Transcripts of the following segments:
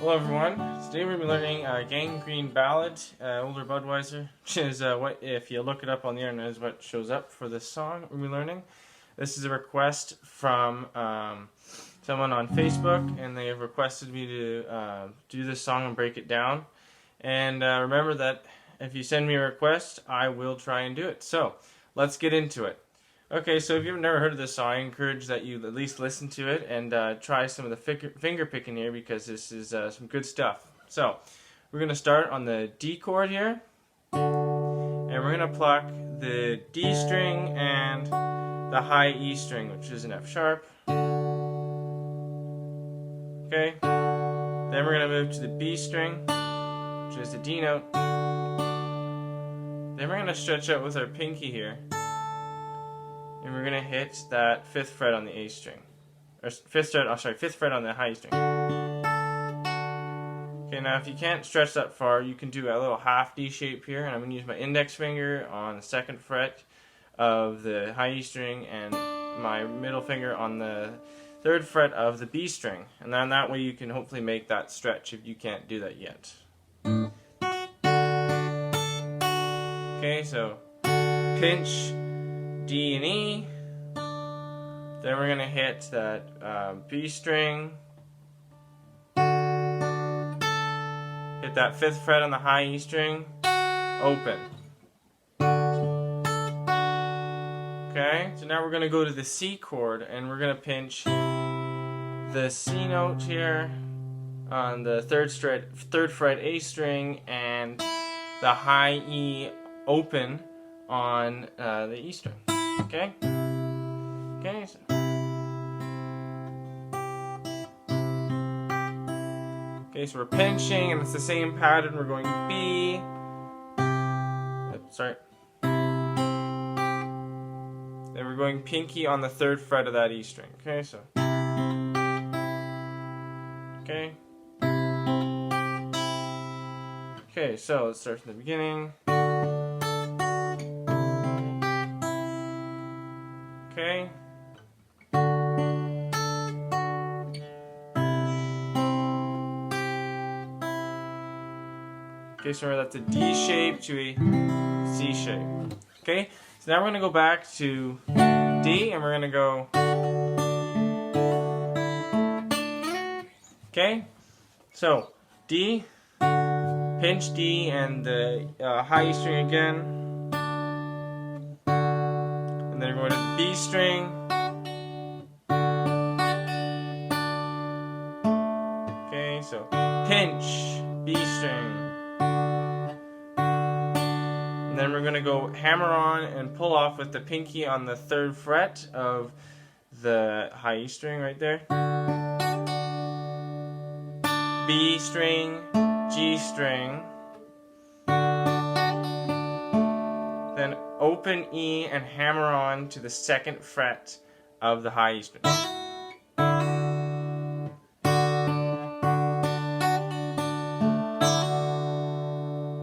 Hello everyone, today we're going to be learning Gangrene Ballad, older Budweiser, which is what, if you look it up on the internet, is what shows up for this song we're going to be learning. This is a request from someone on Facebook, and they have requested me to do this song and break it down. And remember that if you send me a request, I will try and do it. So, let's get into it. Okay, so if you've never heard of this song, I encourage that you at least listen to it and try some of the finger picking here, because this is some good stuff. So, we're going to start on the D chord here, and we're going to pluck the D string and the high E string, which is an F sharp. Okay, then we're going to move to the B string, which is the D note. Then we're going to stretch out with our pinky here. And we're gonna hit that fifth fret on the A string, or fifth fret on the high string. Okay, now if you can't stretch that far, you can do a little half D shape here, and I'm gonna use my index finger on the second fret of the high E string and my middle finger on the third fret of the B string, and then that way you can hopefully make that stretch if you can't do that yet. Okay, so pinch D and E, then we're going to hit that B string, hit that fifth fret on the high E string, open. Okay, so now we're going to go to the C chord, and we're going to pinch the C note here on the third fret A string, and the high E open on the E string. Okay? Okay, so. Okay, so we're pinching, and it's the same pattern. We're going B. Oops, sorry. Then we're going pinky on the third fret of that E string. Okay, so. Okay. Okay, so let's start from the beginning. Okay. Okay, so that's a D shape to a C shape. Okay, so now we're going to go back to D, and we're going to go. Okay, so D, pinch D and the high E string again. And then we're going to the B string. Okay, so pinch, B string. And then we're going to go hammer on and pull off with the pinky on the third fret of the high E string right there. B string, G string. Then open E and hammer on to the second fret of the high E string.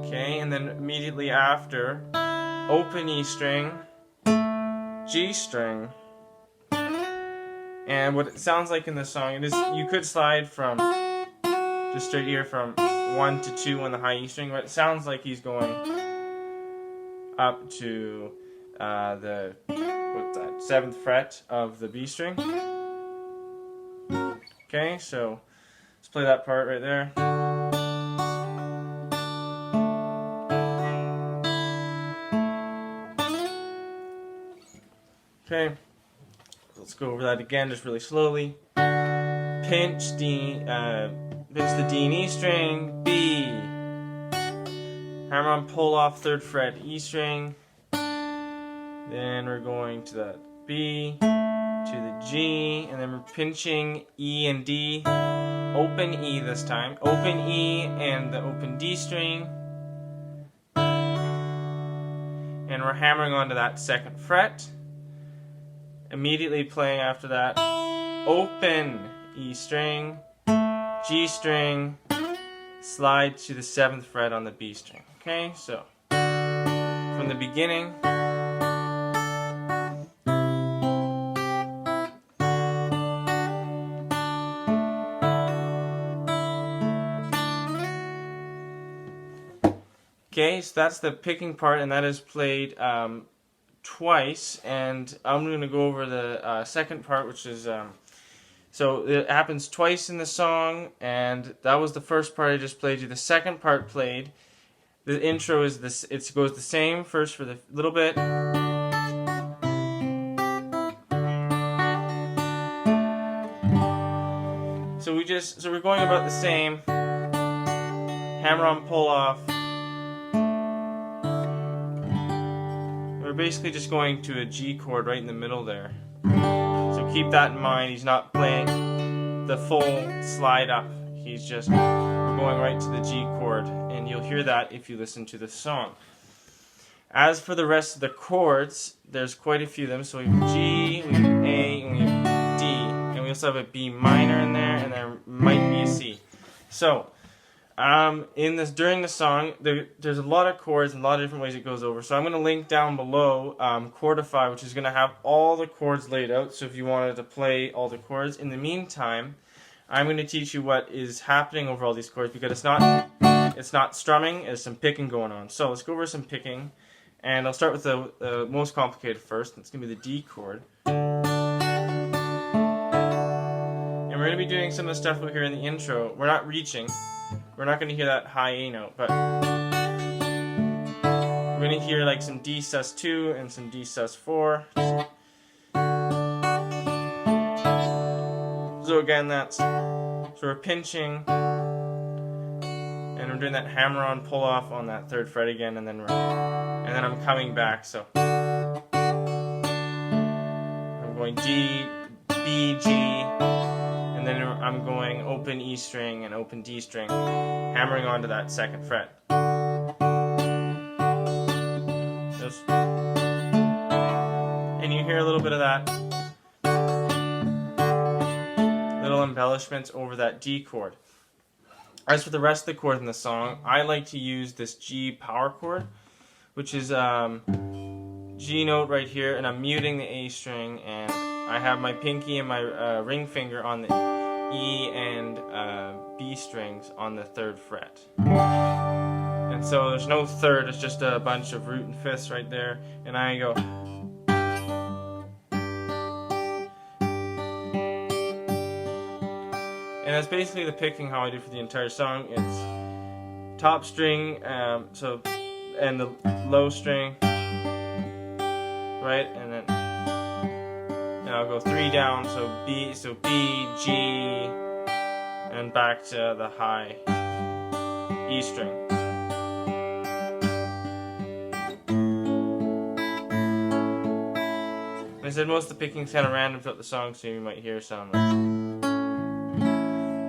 Okay, and then immediately after, open E string, G string. And what it sounds like in this song, it is, you could slide from just straight here from 1 to 2 on the high E string, but it sounds like he's going up to the 7th fret of the B string. Okay, so let's play that part right there. Okay, let's go over that again just really slowly. Pinch D, pinch the D and E string, B. Hammer on, pull off third fret E string. Then we're going to that B, to the G, and then we're pinching E and D. Open E this time. Open E and the open D string. And we're hammering onto that second fret. Immediately playing after that, open E string, G string, slide to the 7th fret on the B string. Okay, so from the beginning. Okay, so that's the picking part, and that is played twice, and I'm going to go over the second part, which is so it happens twice in the song, and that was the first part I just played you. The second part played, the intro is this, it goes the same first for the little bit, so we're going about the same, hammer on pull off. We're basically just going to a G chord right in the middle there. So keep that in mind. He's not playing the full slide up. He's just going right to the G chord, and you'll hear that if you listen to the song. As for the rest of the chords, there's quite a few of them. So we have G, we have A, and we have D, and we also have a B minor in there, and there might be a C. So during the song, there's a lot of chords and a lot of different ways it goes over. So I'm going to link down below Chordify, which is going to have all the chords laid out. So if you wanted to play all the chords, in the meantime, I'm going to teach you what is happening over all these chords, because it's not strumming, it's some picking going on. So let's go over some picking, and I'll start with the most complicated first. It's going to be the D chord. And we're going to be doing some of the stuff we hear in the intro. We're not reaching. We're not going to hear that high A note, but we're going to hear like some D sus2 and some D sus4. So again, so we're pinching, and we're doing that hammer on pull off on that third fret again, and then I'm coming back. So I'm going G, B, G. And then I'm going open E string and open D string, hammering onto that second fret. And you hear a little bit of that, little embellishments over that D chord. As for the rest of the chords in the song, I like to use this G power chord, which is G note right here, and I'm muting the A string, and I have my pinky and my ring finger on the E and B strings on the third fret. And so there's no third, it's just a bunch of root and fifths right there, and I go. And that's basically the picking how I do for the entire song. It's top string, and the low string, right, and then I'll go 3 down, so B, G, and back to the high E string. And I said most of the picking's kind of random throughout the song, so you might hear some,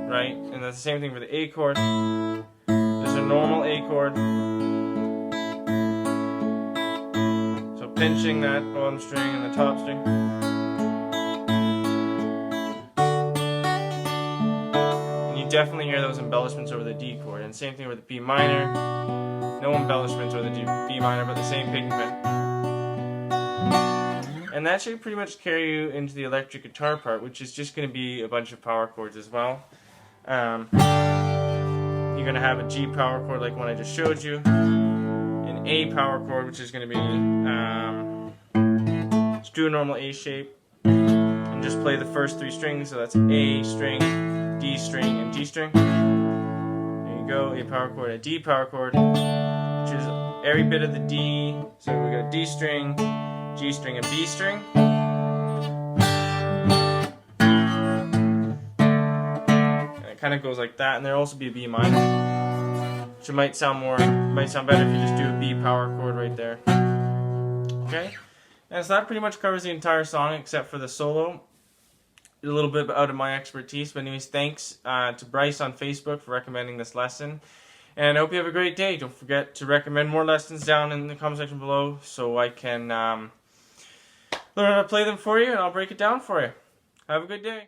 right? And that's the same thing for the A chord. There's a normal A chord. So pinching that bottom string and the top string. Definitely hear those embellishments over the D chord, and same thing with the B minor. No embellishments over the B minor, but the same picking bit. And that should pretty much carry you into the electric guitar part, which is just going to be a bunch of power chords as well. You're going to have a G power chord like one I just showed you, an A power chord, which is going to be just do a normal A shape and just play the first 3 strings. So that's A string, D string, and G string. There you go, A power chord, a D power chord, which is every bit of the D. So we got D string, G string, and B string. And it kind of goes like that, and there'll also be a B minor, which might sound better if you just do a B power chord right there. Okay, and so that pretty much covers the entire song except for the solo. A little bit out of my expertise, but anyways, thanks to Bryce on Facebook for recommending this lesson, and I hope you have a great day. Don't forget to recommend more lessons down in the comment section below, so I can learn how to play them for you, and I'll break it down for you. Have a good day.